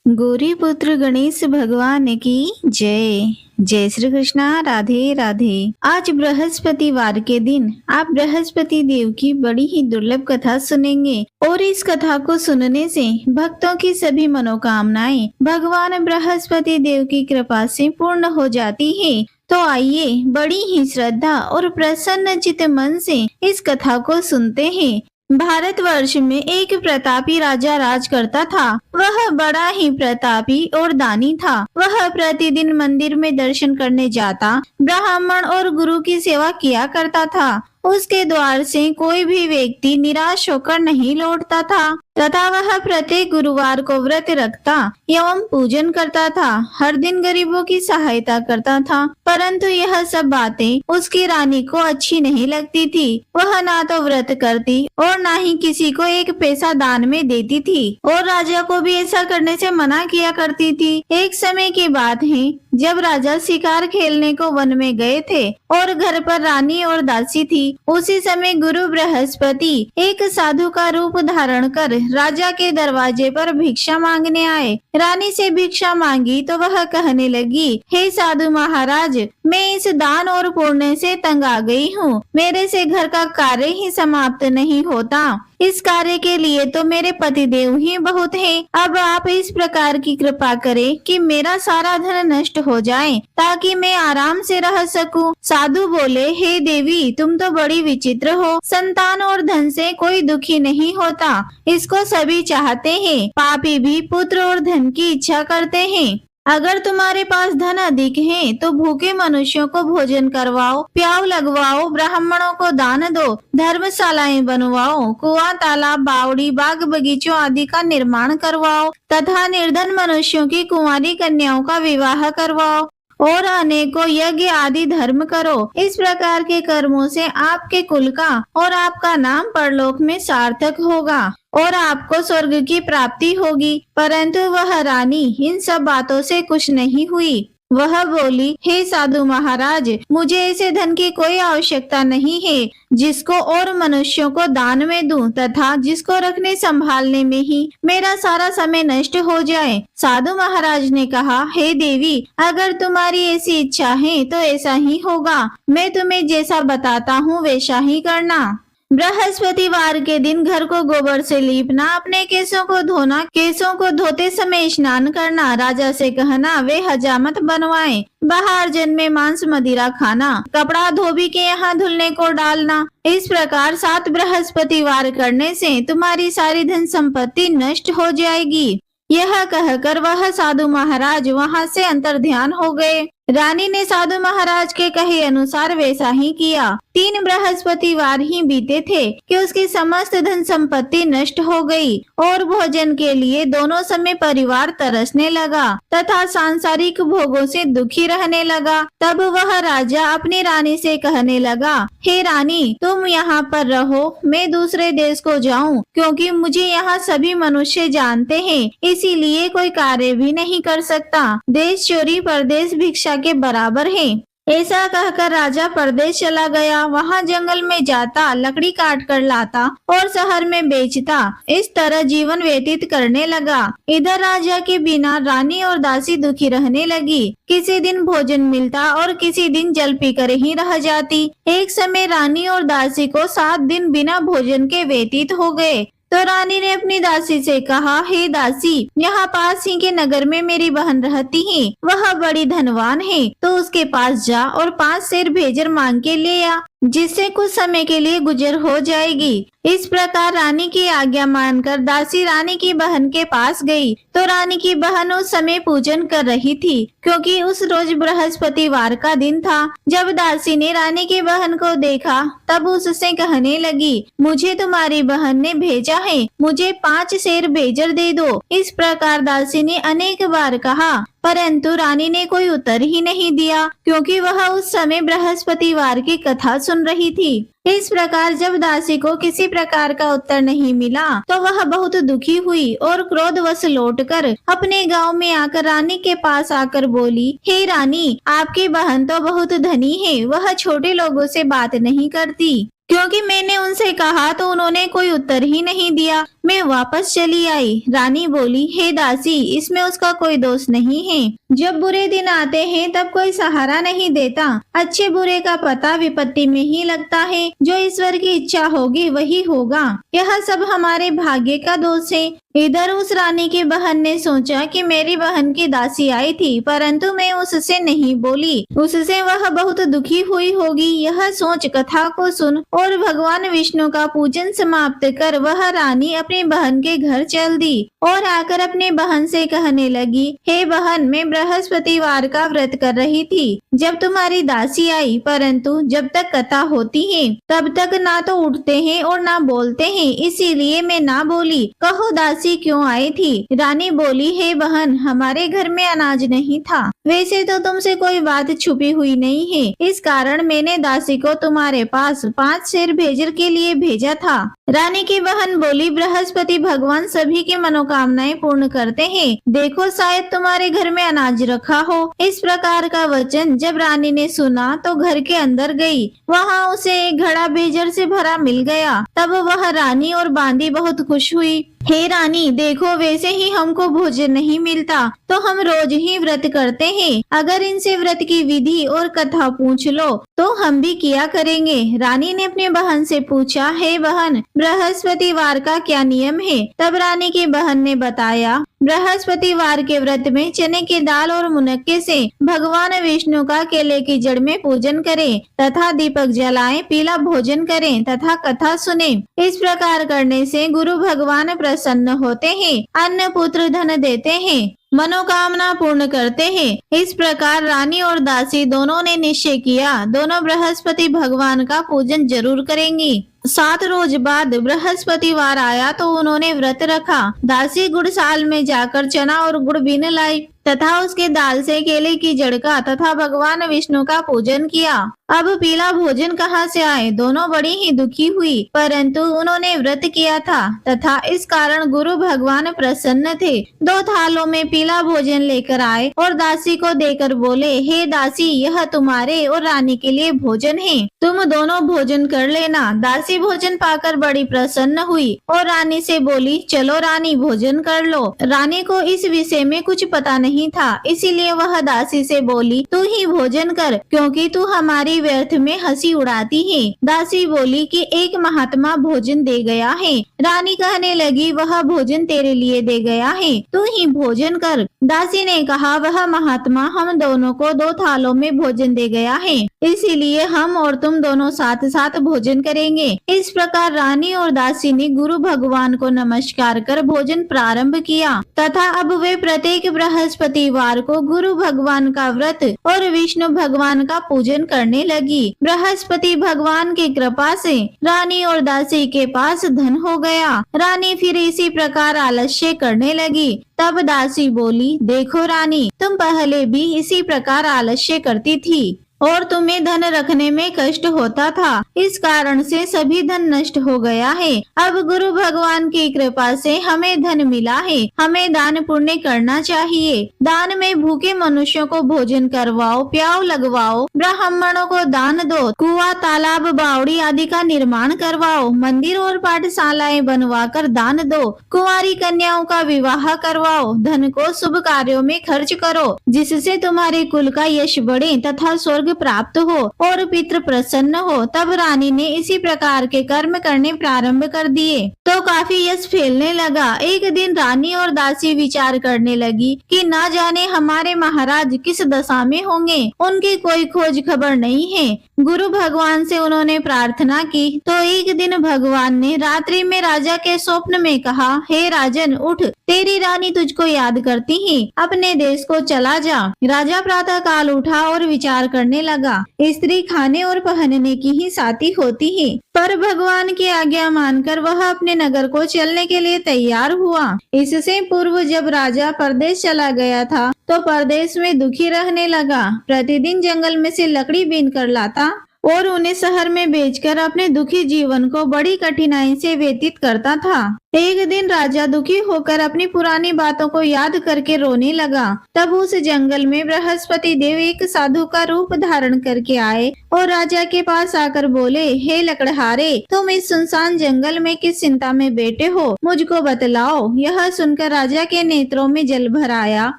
गौरी पुत्र गणेश भगवान की जय। जय श्री कृष्णा। राधे राधे। आज बृहस्पतिवार के दिन आप बृहस्पति देव की बड़ी ही दुर्लभ कथा सुनेंगे और इस कथा को सुनने से भक्तों की सभी मनोकामनाएं भगवान बृहस्पति देव की कृपा से पूर्ण हो जाती है। तो आइए बड़ी ही श्रद्धा और प्रसन्न चित्त मन से इस कथा को सुनते हैं। भारतवर्ष में एक प्रतापी राजा राज करता था। वह बड़ा ही प्रतापी और दानी था। वह प्रतिदिन मंदिर में दर्शन करने जाता, ब्राह्मण और गुरु की सेवा किया करता था। उसके द्वार से कोई भी व्यक्ति निराश होकर नहीं लौटता था तथा वह प्रत्येक गुरुवार को व्रत रखता एवं पूजन करता था। हर दिन गरीबों की सहायता करता था, परंतु यह सब बातें उसकी रानी को अच्छी नहीं लगती थी। वह ना तो व्रत करती और ना ही किसी को एक पैसा दान में देती थी और राजा को भी ऐसा करने से मना किया करती थी। एक समय की बात है जब राजा शिकार खेलने को वन में गए थे और घर पर रानी और दासी थी। उसी समय गुरु बृहस्पति एक साधु का रूप धारण कर राजा के दरवाजे पर भिक्षा मांगने आए। रानी से भिक्षा मांगी तो वह कहने लगी, हे साधु महाराज, मैं इस दान और पुण्य से तंग आ गई हूँ। मेरे से घर का कार्य ही समाप्त नहीं होता। इस कार्य के लिए तो मेरे पतिदेव ही बहुत हैं। अब आप इस प्रकार की कृपा करें कि मेरा सारा धन नष्ट हो जाए ताकि मैं आराम से रह सकूं। साधु बोले, हे देवी, तुम तो बड़ी विचित्र हो। संतान और धन से कोई दुखी नहीं होता, इसको सभी चाहते हैं। पापी भी पुत्र और धन की इच्छा करते हैं। अगर तुम्हारे पास धन अधिक है तो भूखे मनुष्यों को भोजन करवाओ, प्याव लगवाओ, ब्राह्मणों को दान दो, धर्मशालाएं बनवाओ, कुआं, तालाब, बावड़ी, बाग बगीचों आदि का निर्माण करवाओ तथा निर्धन मनुष्यों की कुंवारी कन्याओं का विवाह करवाओ और अनेकों यज्ञ आदि धर्म करो। इस प्रकार के कर्मों से आपके कुल का और आपका नाम परलोक में सार्थक होगा और आपको स्वर्ग की प्राप्ति होगी। परंतु वह रानी इन सब बातों से खुश नहीं हुई। वह बोली, हे साधु महाराज, मुझे ऐसे धन की कोई आवश्यकता नहीं है जिसको और मनुष्यों को दान में दूं तथा जिसको रखने संभालने में ही मेरा सारा समय नष्ट हो जाए। साधु महाराज ने कहा, हे देवी, अगर तुम्हारी ऐसी इच्छा है तो ऐसा ही होगा। मैं तुम्हें जैसा बताता हूँ वैसा ही करना। बृहस्पतिवार के दिन घर को गोबर से लीपना, अपने केसों को धोना, केसों को धोते समय स्नान करना, राजा से कहना वे हजामत बनवाएं, बाहर जन्मे मांस मदिरा खाना, कपड़ा धोबी के यहाँ धुलने को डालना। इस प्रकार 7 बृहस्पतिवार करने से तुम्हारी सारी धन संपत्ति नष्ट हो जाएगी। यह कहकर वह साधु महाराज वहाँ से अंतर्ध्यान हो गए। रानी ने साधु महाराज के कहे अनुसार वैसा ही किया। 3 बृहस्पतिवार ही बीते थे कि उसकी समस्त धन संपत्ति नष्ट हो गई और भोजन के लिए दोनों समय परिवार तरसने लगा तथा सांसारिक भोगों से दुखी रहने लगा। तब वह राजा अपनी रानी से कहने लगा, हे रानी, तुम यहाँ पर रहो, मैं दूसरे देश को जाऊँ, क्योंकि मुझे यहाँ सभी मनुष्य जानते हैं, इसीलिए कोई कार्य भी नहीं कर सकता। देश चोरी परदेश भिक्षा के बराबर है। ऐसा कहकर राजा परदेश चला गया। वहाँ जंगल में जाता, लकड़ी काट कर लाता और शहर में बेचता। इस तरह जीवन व्यतीत करने लगा। इधर राजा के बिना रानी और दासी दुखी रहने लगी। किसी दिन भोजन मिलता और किसी दिन जल पीकर ही रह जाती। एक समय रानी और दासी को 7 दिन बिना भोजन के व्यतीत हो गए। तो रानी ने अपनी दासी से कहा, हे दासी, यहाँ पास ही के नगर में मेरी बहन रहती है, वह बड़ी धनवान है, तो उसके पास जा और 5 सेर भेजर मांग के ले आ, जिससे कुछ समय के लिए गुजर हो जाएगी। इस प्रकार रानी की आज्ञा मानकर दासी रानी की बहन के पास गई। तो रानी की बहन उस समय पूजन कर रही थी, क्योंकि उस रोज बृहस्पतिवार का दिन था। जब दासी ने रानी की बहन को देखा तब उससे कहने लगी, मुझे तुम्हारी बहन ने भेजा है, मुझे 5 सेर भेजर दे दो। इस प्रकार दासी ने अनेक बार कहा, परंतु रानी ने कोई उत्तर ही नहीं दिया, क्योंकि वह उस समय बृहस्पतिवार की कथा सुन रही थी। इस प्रकार जब दासी को किसी प्रकार का उत्तर नहीं मिला तो वह बहुत दुखी हुई और क्रोधवश लौटकर अपने गांव में आकर रानी के पास आकर बोली, हे रानी, आपकी बहन तो बहुत धनी है, वह छोटे लोगों से बात नहीं करती। क्योंकि मैंने उनसे कहा तो उन्होंने कोई उत्तर ही नहीं दिया। मैं वापस चली आई। रानी बोली, हे दासी, इसमें उसका कोई दोष नहीं है। जब बुरे दिन आते हैं तब कोई सहारा नहीं देता। अच्छे बुरे का पता विपत्ति में ही लगता है। जो ईश्वर की इच्छा होगी वही होगा। यह सब हमारे भाग्य का दोष है। इधर उस रानी की बहन ने सोचा कि मेरी बहन की दासी आई थी, परंतु मैं उससे नहीं बोली। उससे वह बहुत दुखी हुई होगी। यह सोच कथा को सुन और भगवान विष्णु का पूजन समाप्त कर वह रानी अपनी बहन के घर चल दी और आकर अपनी बहन से कहने लगी, हे बहन, मैं बृहस्पतिवार का व्रत कर रही थी जब तुम्हारी दासी आई, परंतु जब तक कथा होती है तब तक ना तो उठते हैं और ना बोलते हैं, इसीलिए मैं ना बोली। कहो दासी क्यों आई थी? रानी बोली, हे बहन, हमारे घर में अनाज नहीं था। वैसे तो तुमसे कोई बात छुपी हुई नहीं है, इस कारण मैंने दासी को तुम्हारे पास 5 शेर भेजर के लिए भेजा था। रानी की बहन बोली, बृहस्पति भगवान सभी की मनोकामनाएं पूर्ण करते हैं। देखो, शायद तुम्हारे घर में अनाज रखा हो। इस प्रकार का वचन जब रानी ने सुना तो घर के अंदर गई। वहाँ उसे एक घड़ा भेजर से भरा मिल गया। तब वह रानी और बांदी बहुत खुश हुई। हे रानी, देखो, वैसे ही हमको भोजन नहीं मिलता तो हम रोज ही व्रत करते हैं। अगर इनसे व्रत की विधि और कथा पूछ लो तो हम भी किया करेंगे। रानी ने अपनी बहन से पूछा, हे बहन, बृहस्पतिवार का क्या नियम है? तब रानी की बहन ने बताया, बृहस्पतिवार के व्रत में चने की दाल और मुनक्के से भगवान विष्णु का केले की जड़ में पूजन करें तथा दीपक जलाएं, पीला भोजन करें तथा कथा सुने। इस प्रकार करने से गुरु भगवान प्रसन्न होते हैं, अन्न पुत्र धन देते हैं, मनोकामना पूर्ण करते हैं। इस प्रकार रानी और दासी दोनों ने निश्चय किया, दोनों बृहस्पति भगवान का पूजन जरूर करेंगी। 7 रोज बाद बृहस्पतिवार आया तो उन्होंने व्रत रखा। दासी गुड़साल में जाकर चना और गुड़ बीन लाई तथा उसके दाल से केले की जड़ का तथा भगवान विष्णु का पूजन किया। अब पीला भोजन कहाँ से आए? दोनों बड़ी ही दुखी हुई, परंतु उन्होंने व्रत किया था तथा इस कारण गुरु भगवान प्रसन्न थे। 2 थालों में पीला भोजन लेकर आए और दासी को देकर बोले, हे दासी, यह तुम्हारे और रानी के लिए भोजन है, तुम दोनों भोजन कर लेना। दासी भोजन पाकर बड़ी प्रसन्न हुई और रानी से बोली, चलो रानी, भोजन कर लो। रानी को इस विषय में कुछ पता नहीं था, इसीलिए वह दासी से बोली, तू ही भोजन कर, क्योंकि तू हमारी व्यर्थ में हंसी उड़ाती है। दासी बोली कि एक महात्मा भोजन दे गया है। रानी कहने लगी, वह भोजन तेरे लिए दे गया है, तू ही भोजन कर। दासी ने कहा, वह महात्मा हम दोनों को 2 थालों में भोजन दे गया है, इसीलिए हम और तुम दोनों साथ साथ भोजन करेंगे। इस प्रकार रानी और दासी ने गुरु भगवान को नमस्कार कर भोजन प्रारंभ किया तथा अब वे प्रत्येक बृहस्पतिवार को गुरु भगवान का व्रत और विष्णु भगवान का पूजन करने लगी। बृहस्पति भगवान की कृपा से रानी और दासी के पास धन हो गया। रानी फिर इसी प्रकार आलस्य करने लगी। तब दासी बोली, देखो रानी, तुम पहले भी इसी प्रकार आलस्य करती थी और तुम्हें धन रखने में कष्ट होता था, इस कारण से सभी धन नष्ट हो गया है। अब गुरु भगवान की कृपा से हमें धन मिला है, हमें दान पुण्य करना चाहिए। दान में भूखे मनुष्यों को भोजन करवाओ, प्याव लगवाओ, ब्राह्मणों को दान दो, कुआं, तालाब, बावड़ी आदि का निर्माण करवाओ, मंदिर और पाठशालाएं बनवाकर दान दो, कुंवारी कन्याओं का विवाह करवाओ, धन को शुभ कार्यों में खर्च करो, जिससे तुम्हारे कुल का यश बढ़े तथा स्वर्ग प्राप्त हो और पितृ प्रसन्न हो। तब रानी ने इसी प्रकार के कर्म करने प्रारंभ कर दिए तो काफी यश फैलने लगा। एक दिन रानी और दासी विचार करने लगी कि ना जाने हमारे महाराज किस दशा में होंगे, उनकी कोई खोज खबर नहीं है। गुरु भगवान से उन्होंने प्रार्थना की तो एक दिन भगवान ने रात्रि में राजा के स्वप्न में कहा, हे राजन, उठ, तेरी रानी तुझको याद करती है, अपने देश को चला जा। राजा प्रातः काल उठा और विचार करने लगा। स्त्री खाने और पहनने की ही साथी होती है, पर भगवान की आज्ञा मानकर वह अपने नगर को चलने के लिए तैयार हुआ। इससे पूर्व जब राजा परदेश चला गया था तो परदेश में दुखी रहने लगा। प्रतिदिन जंगल में से लकड़ी बीन कर लाता और उन्हें शहर में बेचकर अपने दुखी जीवन को बड़ी कठिनाई से व्यतीत करता था। एक दिन राजा दुखी होकर अपनी पुरानी बातों को याद करके रोने लगा। तब उस जंगल में बृहस्पति देव एक साधु का रूप धारण करके आए और राजा के पास आकर बोले, हे लकड़हारे, तुम इस सुनसान जंगल में किस चिंता में बैठे हो, मुझको बतलाओ। यह सुनकर राजा के नेत्रों में जल भर आया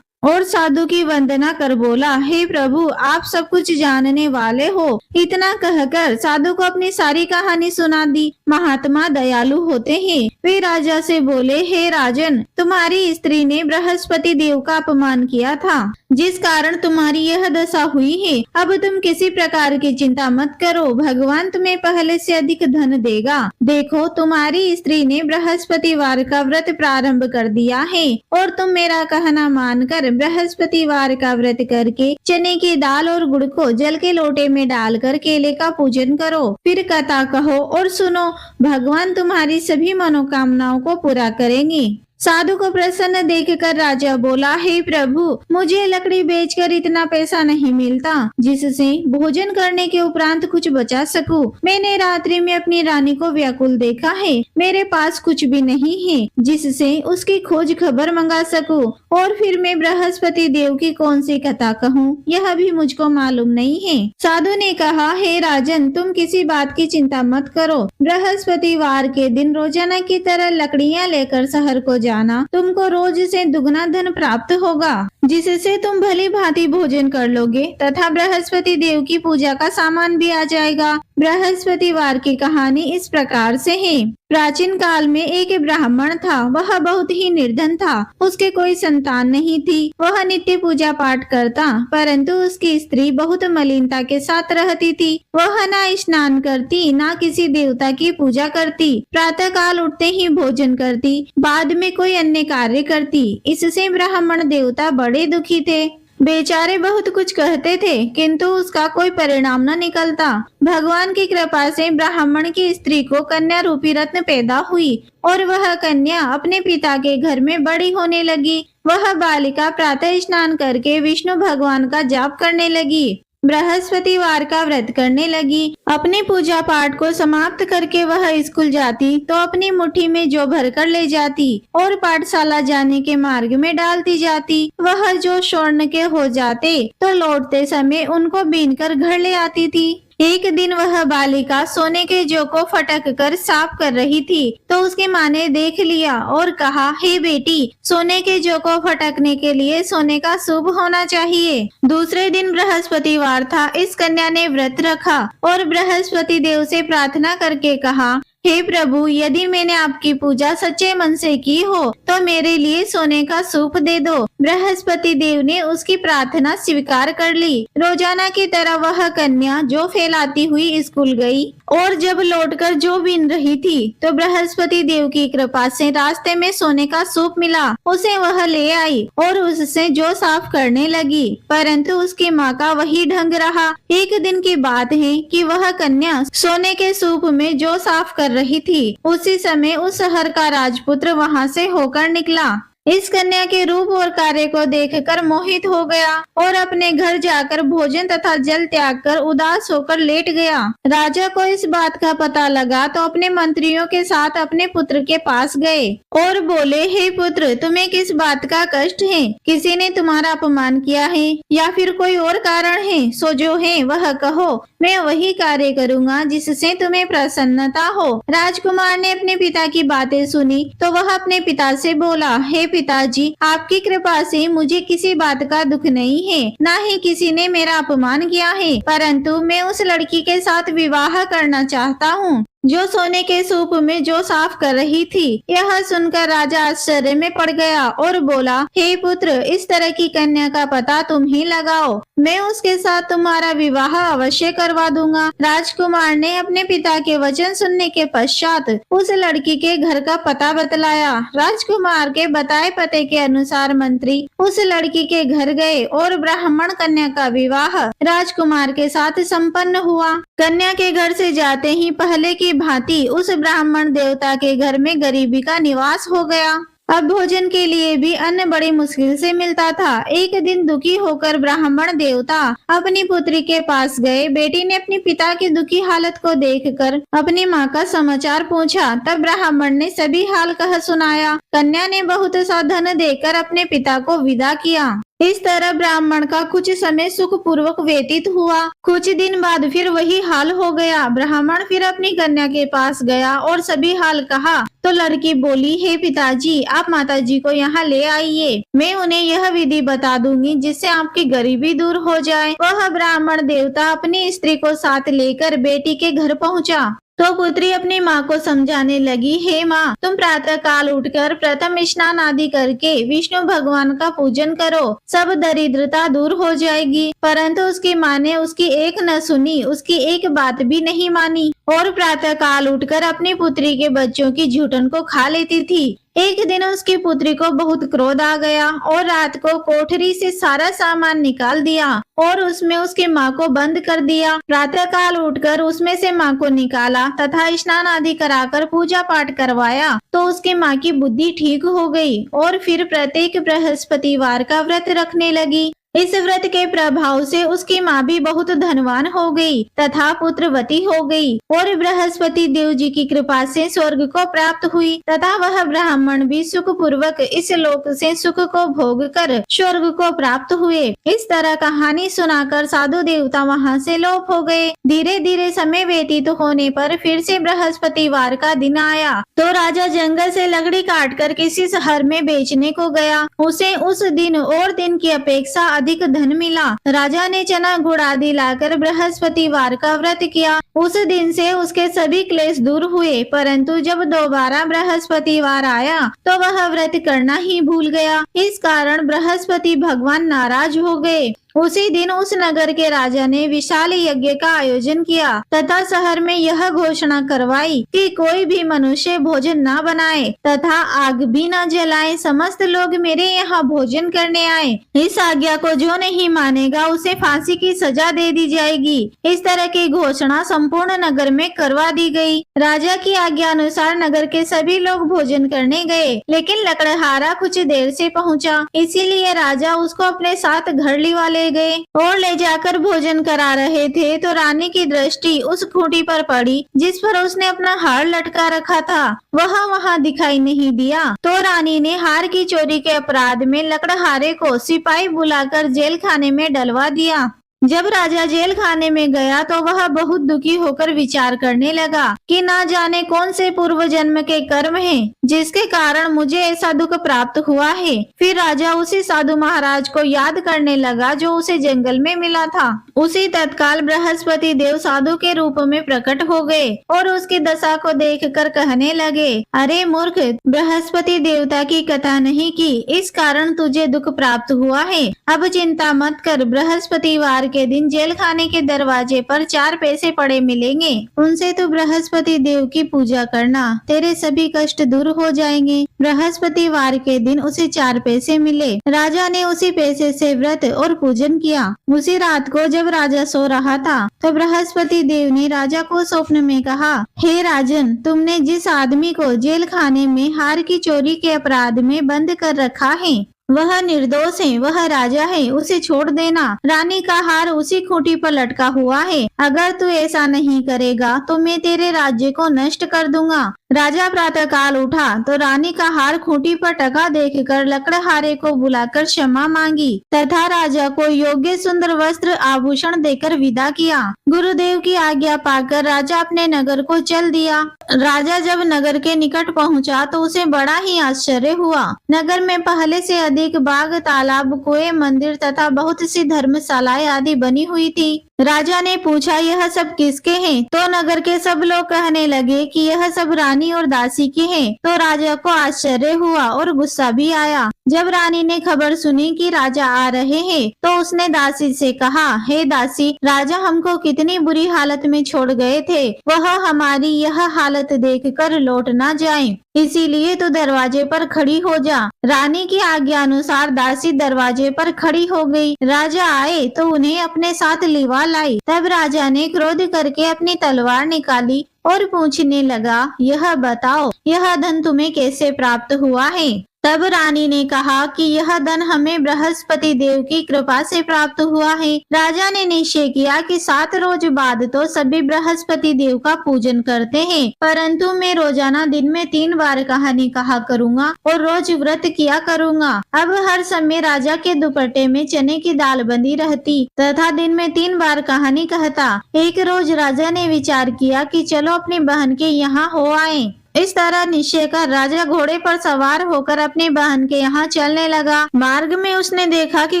और साधु की वंदना कर बोला, हे प्रभु, आप सब कुछ जानने वाले हो। इतना कहकर साधु को अपनी सारी कहानी सुना दी। महात्मा दयालु होते हैं। वे राजा से बोले, हे राजन, तुम्हारी स्त्री ने बृहस्पति देव का अपमान किया था, जिस कारण तुम्हारी यह दशा हुई है। अब तुम किसी प्रकार की चिंता मत करो, भगवान तुम्हें पहले से अधिक धन देगा। देखो, तुम्हारी स्त्री ने बृहस्पतिवार का व्रत प्रारंभ कर दिया है और तुम मेरा कहना मानकर बृहस्पतिवार का व्रत करके चने की दाल और गुड़ को जल के लोटे में डालकर केले का पूजन करो। फिर कथा कहो और सुनो, भगवान तुम्हारी सभी मनोकामनाओं को पूरा करेंगे। साधु को प्रसन्न देखकर राजा बोला, हे प्रभु, मुझे लकड़ी बेचकर इतना पैसा नहीं मिलता जिससे भोजन करने के उपरांत कुछ बचा सकूं। मैंने रात्रि में अपनी रानी को व्याकुल देखा है। मेरे पास कुछ भी नहीं है जिससे उसकी खोज खबर मंगा सकूं। और फिर मैं बृहस्पति देव की कौन सी कथा कहूँ, यह भी मुझको मालूम नहीं है। साधु ने कहा, हे राजन, तुम किसी बात की चिंता मत करो। बृहस्पतिवार के दिन रोजाना की तरह लकड़ियाँ लेकर शहर को जाना। तुमको रोज से दुगना धन प्राप्त होगा, जिससे तुम भली भांति भोजन कर लोगे तथा बृहस्पति देव की पूजा का सामान भी आ जाएगा। बृहस्पतिवार की कहानी इस प्रकार से है। प्राचीन काल में एक ब्राह्मण था। वह बहुत ही निर्धन था। उसके कोई संतान नहीं थी। वह नित्य पूजा पाठ करता, परंतु उसकी स्त्री बहुत मलिनता के साथ रहती थी। वह ना स्नान करती, ना किसी देवता की पूजा करती। प्रातः काल उठते ही भोजन करती, बाद में कोई अन्य कार्य करती। इससे ब्राह्मण देवता बड़े दुखी थे। बेचारे बहुत कुछ कहते थे, किंतु उसका कोई परिणाम न निकलता। भगवान की कृपा से ब्राह्मण की स्त्री को कन्या रूपी रत्न पैदा हुई और वह कन्या अपने पिता के घर में बड़ी होने लगी। वह बालिका प्रातः स्नान करके विष्णु भगवान का जाप करने लगी, बृहस्पतिवार का व्रत करने लगी। अपनी पूजा पाठ को समाप्त करके वह स्कूल जाती तो अपनी मुट्ठी में जौ भरकर ले जाती और पाठशाला जाने के मार्ग में डालती जाती। वह जो स्वर्ण के हो जाते तो लौटते समय उनको बीनकर घर ले आती थी। एक दिन वह बालिका सोने के जौ को फटक कर साफ कर रही थी तो उसकी माँ ने देख लिया और कहा, हे बेटी, सोने के जौ को फटकने के लिए सोने का शुभ होना चाहिए। दूसरे दिन बृहस्पतिवार था। इस कन्या ने व्रत रखा और बृहस्पति देव से प्रार्थना करके कहा, हे प्रभु, यदि मैंने आपकी पूजा सच्चे मन से की हो तो मेरे लिए सोने का सूप दे दो। बृहस्पति देव ने उसकी प्रार्थना स्वीकार कर ली। रोजाना की तरह वह कन्या जो फैलाती हुई स्कूल गई और जब लौटकर जो बीन रही थी तो बृहस्पति देव की कृपा से रास्ते में सोने का सूप मिला। उसे वह ले आई और उससे जो साफ करने लगी, परंतु उसकी माँ का वही ढंग रहा। एक दिन की बात है कि वह कन्या सोने के सूप में जो साफ कर रही थी, उसी समय उस शहर का राजपुत्र वहां से होकर निकला। इस कन्या के रूप और कार्य को देखकर मोहित हो गया और अपने घर जाकर भोजन तथा जल त्याग कर उदास होकर लेट गया। राजा को इस बात का पता लगा तो अपने मंत्रियों के साथ अपने पुत्र के पास गए और बोले, हे पुत्र, तुम्हें किस बात का कष्ट है? किसी ने तुम्हारा अपमान किया है या फिर कोई और कारण है? सो जो है वह कहो, मैं वही कार्य करूँगा जिससे तुम्हें प्रसन्नता हो। राजकुमार ने अपने पिता की बातें सुनी तो वह अपने पिता से बोला, हे पिताजी, आपकी कृपा से मुझे किसी बात का दुख नहीं है, ना ही किसी ने मेरा अपमान किया है, परंतु मैं उस लड़की के साथ विवाह करना चाहता हूँ जो सोने के सूप में जो साफ कर रही थी। यह सुनकर राजा आश्चर्य में पड़ गया और बोला, हे पुत्र, इस तरह की कन्या का पता तुम ही लगाओ, मैं उसके साथ तुम्हारा विवाह अवश्य करवा दूंगा। राजकुमार ने अपने पिता के वचन सुनने के पश्चात उस लड़की के घर का पता बतलाया। राजकुमार के बताए पते के अनुसार मंत्री उस लड़की के घर गए और ब्राह्मण कन्या का विवाह राजकुमार के साथ संपन्न हुआ। कन्या के घर से जाते ही पहले की भांति उस ब्राह्मण देवता के घर में गरीबी का निवास हो गया। अब भोजन के लिए भी अन्न बड़ी मुश्किल से मिलता था। एक दिन दुखी होकर ब्राह्मण देवता अपनी पुत्री के पास गए। बेटी ने अपने पिता की दुखी हालत को देखकर अपनी माँ का समाचार पूछा। तब ब्राह्मण ने सभी हाल कह सुनाया। कन्या ने बहुत सा धन देकर अपने पिता को विदा किया। इस तरह ब्राह्मण का कुछ समय सुख पूर्वक व्यतीत हुआ। कुछ दिन बाद फिर वही हाल हो गया। ब्राह्मण फिर अपनी कन्या के पास गया और सभी हाल कहा तो लड़की बोली, हे पिताजी, आप माताजी को यहाँ ले आइए, मैं उन्हें यह विधि बता दूंगी जिससे आपकी गरीबी दूर हो जाए। वह ब्राह्मण देवता अपनी स्त्री को साथ लेकर बेटी के घर पहुँचा तो पुत्री अपनी माँ को समझाने लगी, हे माँ, तुम प्रातः काल उठकर प्रथम स्नान आदि करके विष्णु भगवान का पूजन करो, सब दरिद्रता दूर हो जाएगी। परंतु उसकी माँ ने उसकी एक न सुनी, उसकी एक बात भी नहीं मानी और प्रातः काल उठकर अपनी पुत्री के बच्चों की झूठन को खा लेती थी। एक दिन उसकी पुत्री को बहुत क्रोध आ गया और रात को कोठरी से सारा सामान निकाल दिया और उसमें उसकी माँ को बंद कर दिया। प्रातः काल उठकर उसमें से माँ को निकाला तथा स्नान आदि कराकर पूजा पाठ करवाया तो उसकी माँ की बुद्धि ठीक हो गई और फिर प्रत्येक बृहस्पतिवार का व्रत रखने लगी। इस व्रत के प्रभाव से उसकी माँ भी बहुत धनवान हो गई तथा पुत्रवती हो गई और बृहस्पति देव जी की कृपा से स्वर्ग को प्राप्त हुई तथा वह ब्राह्मण भी सुख पूर्वक इस लोक से सुख को भोग कर स्वर्ग को प्राप्त हुए। इस तरह कहानी सुनाकर साधु देवता वहाँ से लोप हो गए। धीरे धीरे समय व्यतीत होने पर फिर से बृहस्पतिवार का दिन आया तो राजा जंगल से लकड़ी काट कर किसी शहर में बेचने को गया। उसे उस दिन और दिन की अपेक्षा अधिक धन मिला। राजा ने चना गुड़ आदि लाकर बृहस्पतिवार का व्रत किया। उस दिन से उसके सभी क्लेश दूर हुए। परंतु जब दोबारा बृहस्पतिवार आया तो वह व्रत करना ही भूल गया। इस कारण बृहस्पति भगवान नाराज हो गए। उसी दिन उस नगर के राजा ने विशाल यज्ञ का आयोजन किया तथा शहर में यह घोषणा करवाई कि कोई भी मनुष्य भोजन न बनाए तथा आग भी न जलाए। समस्त लोग मेरे यहाँ भोजन करने आए। इस आज्ञा को जो नहीं मानेगा उसे फांसी की सजा दे दी जाएगी। इस तरह की घोषणा संपूर्ण नगर में करवा दी गई। राजा की आज्ञा अनुसार नगर के सभी लोग भोजन करने गए, लेकिन लकड़हारा कुछ देर से पहुँचा, इसीलिए राजा उसको अपने साथ घर लिवा ले गए और ले जाकर भोजन करा रहे थे तो रानी की दृष्टि उस खूंटी पर पड़ी जिस पर उसने अपना हार लटका रखा था। वह वहाँ दिखाई नहीं दिया तो रानी ने हार की चोरी के अपराध में लकड़हारे को सिपाही बुलाकर जेल खाने में डलवा दिया। जब राजा जेल खाने में गया तो वह बहुत दुखी होकर विचार करने लगा कि ना जाने कौन से पूर्व जन्म के कर्म हैं जिसके कारण मुझे ऐसा दुख प्राप्त हुआ है। फिर राजा उसी साधु महाराज को याद करने लगा जो उसे जंगल में मिला था। उसी तत्काल बृहस्पति देव साधु के रूप में प्रकट हो गए और उसकी दशा को देखकर कहने लगे, अरे मूर्ख, बृहस्पति देवता की कथा नहीं की, इस कारण तुझे दुख प्राप्त हुआ है। अब चिंता मत कर, बृहस्पतिवार के दिन जेल खाने के दरवाजे पर 4 पैसे पड़े मिलेंगे, उनसे तू बृहस्पति देव की पूजा करना, तेरे सभी कष्ट दूर हो जाएंगे। बृहस्पतिवार के दिन उसे 4 पैसे मिले। राजा ने उसी पैसे से व्रत और पूजन किया। उसी रात को जब राजा सो रहा था तो बृहस्पति देव ने राजा को स्वप्न में कहा, हे राजन, तुमने जिस आदमी को जेल खाने में हार की चोरी के अपराध में बंद कर रखा है वह निर्दोष है, वह राजा है, उसे छोड़ देना। रानी का हार उसी खूंटी पर लटका हुआ है। अगर तू ऐसा नहीं करेगा तो मैं तेरे राज्य को नष्ट कर दूंगा। राजा प्रातः काल उठा तो रानी का हार खूंटी पर टका देखकर लकड़हारे को बुलाकर क्षमा मांगी तथा राजा को योग्य सुंदर वस्त्र आभूषण देकर विदा किया। गुरुदेव की आज्ञा पाकर राजा अपने नगर को चल दिया। राजा जब नगर के निकट पहुंचा तो उसे बड़ा ही आश्चर्य हुआ। नगर में पहले से अधिक बाग, तालाब, कुएं, मंदिर तथा बहुत सी धर्मशालाएं आदि बनी हुई थी। राजा ने पूछा, यह सब किसके हैं? तो नगर के सब लोग कहने लगे कि यह सब रानी और दासी के हैं। तो राजा को आश्चर्य हुआ और गुस्सा भी आया। जब रानी ने खबर सुनी कि राजा आ रहे हैं तो उसने दासी से कहा, हे दासी, राजा हमको कितनी बुरी हालत में छोड़ गए थे, वह हमारी यह हालत देखकर लौट ना जाए, इसीलिए तो दरवाजे पर खड़ी हो जा। रानी की आज्ञा अनुसार दासी दरवाजे पर खड़ी हो गई। राजा आए तो उन्हें अपने साथ लिवा लाई। तब राजा ने क्रोध करके अपनी तलवार निकाली और पूछने लगा, यह बताओ, यह धन तुम्हें कैसे प्राप्त हुआ है? तब रानी ने कहा कि यह धन हमें बृहस्पति देव की कृपा से प्राप्त हुआ है। राजा ने निश्चय किया कि 7 रोज बाद तो सभी बृहस्पति देव का पूजन करते हैं, परंतु मैं रोजाना दिन में 3 बार कहानी कहा करूँगा और रोज व्रत किया करूँगा। अब हर समय राजा के दुपट्टे में चने की दाल बंधी रहती तथा दिन में 3 बार कहानी कहता। एक रोज राजा ने विचार किया कि चलो अपनी बहन के यहाँ हो आए। इस तरह निश्चय कर राजा घोड़े पर सवार होकर अपनी बहन के यहाँ चलने लगा। मार्ग में उसने देखा कि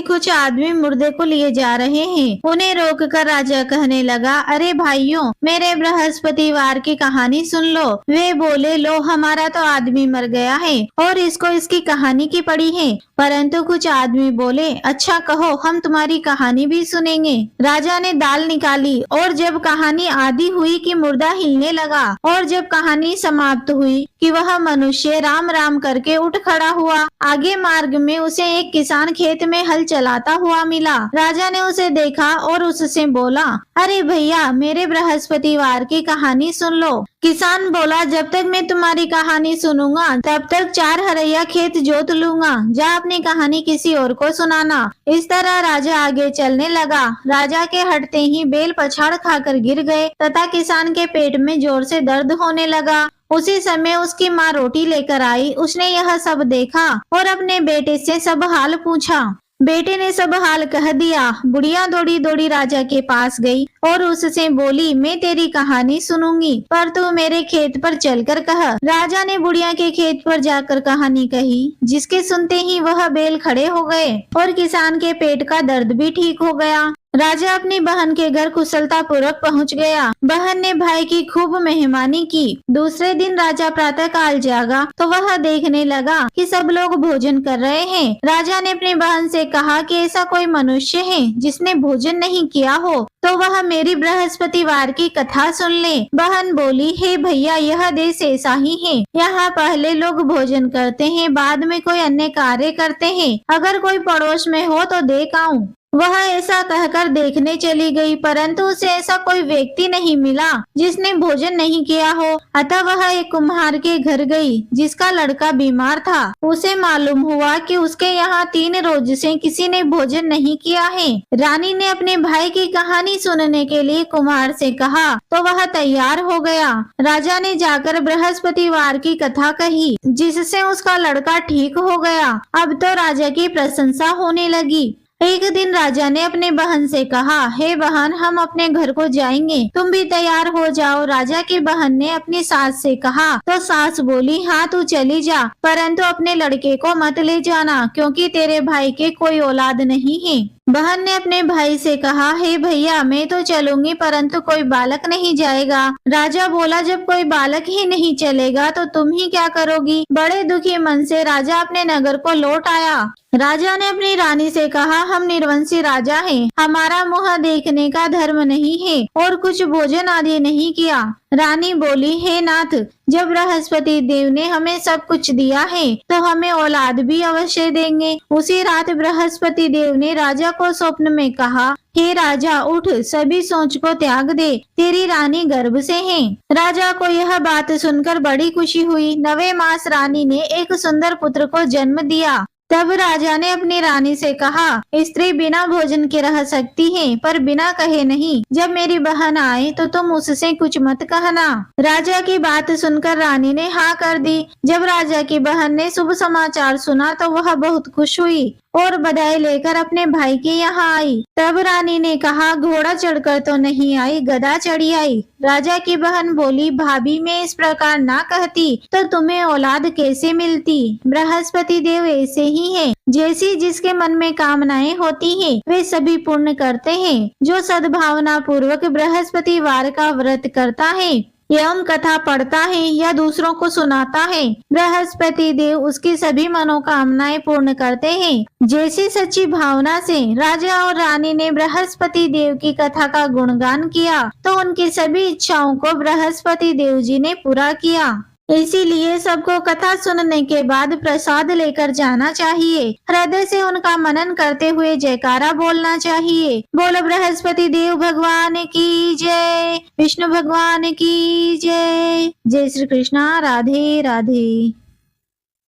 कुछ आदमी मुर्दे को लिए जा रहे हैं। उन्हें रोककर राजा कहने लगा, अरे भाइयों, मेरे बृहस्पतिवार की कहानी सुन लो। वे बोले, लो हमारा तो आदमी मर गया है और इसको इसकी कहानी की पड़ी है। परंतु कुछ आदमी बोले, अच्छा कहो, हम तुम्हारी कहानी भी सुनेंगे। राजा ने दाल निकाली और जब कहानी आधी हुई कि मुर्दा हिलने लगा और जब कहानी समाप्त हुई कि वह मनुष्य राम राम करके उठ खड़ा हुआ। आगे मार्ग में उसे एक किसान खेत में हल चलाता हुआ मिला। राजा ने उसे देखा और उससे बोला, अरे भैया, मेरे बृहस्पतिवार की कहानी सुन लो। किसान बोला, जब तक मैं तुम्हारी कहानी सुनूंगा तब तक 4 हरैया खेत जोत लूंगा। जा अपनी कहानी किसी और को सुनाना। इस तरह राजा आगे चलने लगा। राजा के हटते ही बैल पछाड़ खाकर गिर गए तथा किसान के पेट में जोर से दर्द होने लगा। उसी समय उसकी माँ रोटी लेकर आई। उसने यह सब देखा और अपने बेटे से सब हाल पूछा। बेटे ने सब हाल कह दिया। बुढ़िया दौड़ी दौड़ी राजा के पास गई और उससे बोली, मैं तेरी कहानी सुनूंगी, पर तू मेरे खेत पर चलकर कह। राजा ने बुढ़िया के खेत पर जाकर कहानी कही, जिसके सुनते ही वह बैल खड़े हो गए और किसान के पेट का दर्द भी ठीक हो गया। राजा अपनी बहन के घर कुशलता पूर्वक पहुँच गया। बहन ने भाई की खूब मेहमानी की। दूसरे दिन राजा प्रातः काल जागा तो वह देखने लगा कि सब लोग भोजन कर रहे हैं। राजा ने अपनी बहन से कहा कि ऐसा कोई मनुष्य है जिसने भोजन नहीं किया हो तो वह मेरी बृहस्पतिवार की कथा सुन ले। बहन बोली, हे भैया, यह देश ऐसा ही है। यहाँ पहले लोग भोजन करते हैं, बाद में कोई अन्य कार्य करते हैं। अगर कोई पड़ोस में हो तो देख आऊं। वह ऐसा कहकर देखने चली गई, परंतु उसे ऐसा कोई व्यक्ति नहीं मिला जिसने भोजन नहीं किया हो। अतः वह एक कुम्हार के घर गई जिसका लड़का बीमार था। उसे मालूम हुआ कि उसके यहाँ 3 रोज से किसी ने भोजन नहीं किया है। रानी ने अपने भाई की कहानी सुनने के लिए कुम्हार से कहा तो वह तैयार हो गया। राजा ने जाकर बृहस्पतिवार की कथा कही, जिससे उसका लड़का ठीक हो गया। अब तो राजा की प्रशंसा होने लगी। एक दिन राजा ने अपने बहन से कहा, हे बहन, हम अपने घर को जाएंगे, तुम भी तैयार हो जाओ। राजा की बहन ने अपनी सास से कहा तो सास बोली, हाँ तू चली जा, परंतु अपने लड़के को मत ले जाना, क्योंकि तेरे भाई के कोई औलाद नहीं है। बहन ने अपने भाई से कहा, हे भैया, मैं तो चलूंगी, परंतु कोई बालक नहीं जाएगा। राजा बोला, जब कोई बालक ही नहीं चलेगा तो तुम ही क्या करोगी। बड़े दुखी मन से राजा अपने नगर को लौट आया। राजा ने अपनी रानी से कहा, हम निर्वंशी राजा हैं, हमारा मुँह देखने का धर्म नहीं है और कुछ भोजन आदि नहीं किया। रानी बोली, हे नाथ, जब बृहस्पति देव ने हमें सब कुछ दिया है तो हमें औलाद भी अवश्य देंगे। उसी रात बृहस्पति देव ने राजा को स्वप्न में कहा, हे राजा, उठ, सभी सोच को त्याग दे, तेरी रानी गर्भ से है। राजा को यह बात सुनकर बड़ी खुशी हुई। 9वें मास रानी ने एक सुंदर पुत्र को जन्म दिया। तब राजा ने अपनी रानी से कहा, स्त्री बिना भोजन के रह सकती है, पर बिना कहे नहीं। जब मेरी बहन आए तो तुम उससे कुछ मत कहना। राजा की बात सुनकर रानी ने हाँ कर दी। जब राजा की बहन ने शुभ समाचार सुना तो वह बहुत खुश हुई और बधाई लेकर अपने भाई के यहाँ आई। तब रानी ने कहा, घोड़ा चढ़कर तो नहीं आई, गधा चढ़ी आई। राजा की बहन बोली, भाभी, मैं इस प्रकार ना कहती तो तुम्हें औलाद कैसे मिलती। बृहस्पति देव ऐसे ही है, जैसी जिसके मन में कामनाएं होती है वे सभी पूर्ण करते हैं। जो सद्भावना पूर्वक बृहस्पतिवार का व्रत करता है एवं कथा पढ़ता है या दूसरों को सुनाता है, बृहस्पति देव उसकी सभी मनोकामनाएं पूर्ण करते हैं। जैसी सच्ची भावना से राजा और रानी ने बृहस्पति देव की कथा का गुणगान किया तो उनकी सभी इच्छाओं को बृहस्पति देव जी ने पूरा किया। इसीलिए सबको कथा सुनने के बाद प्रसाद लेकर जाना चाहिए। हृदय से उनका मनन करते हुए जयकारा बोलना चाहिए। बोलो बृहस्पति देव भगवान की जय, विष्णु भगवान की जय। जय श्री कृष्णा। राधे राधे।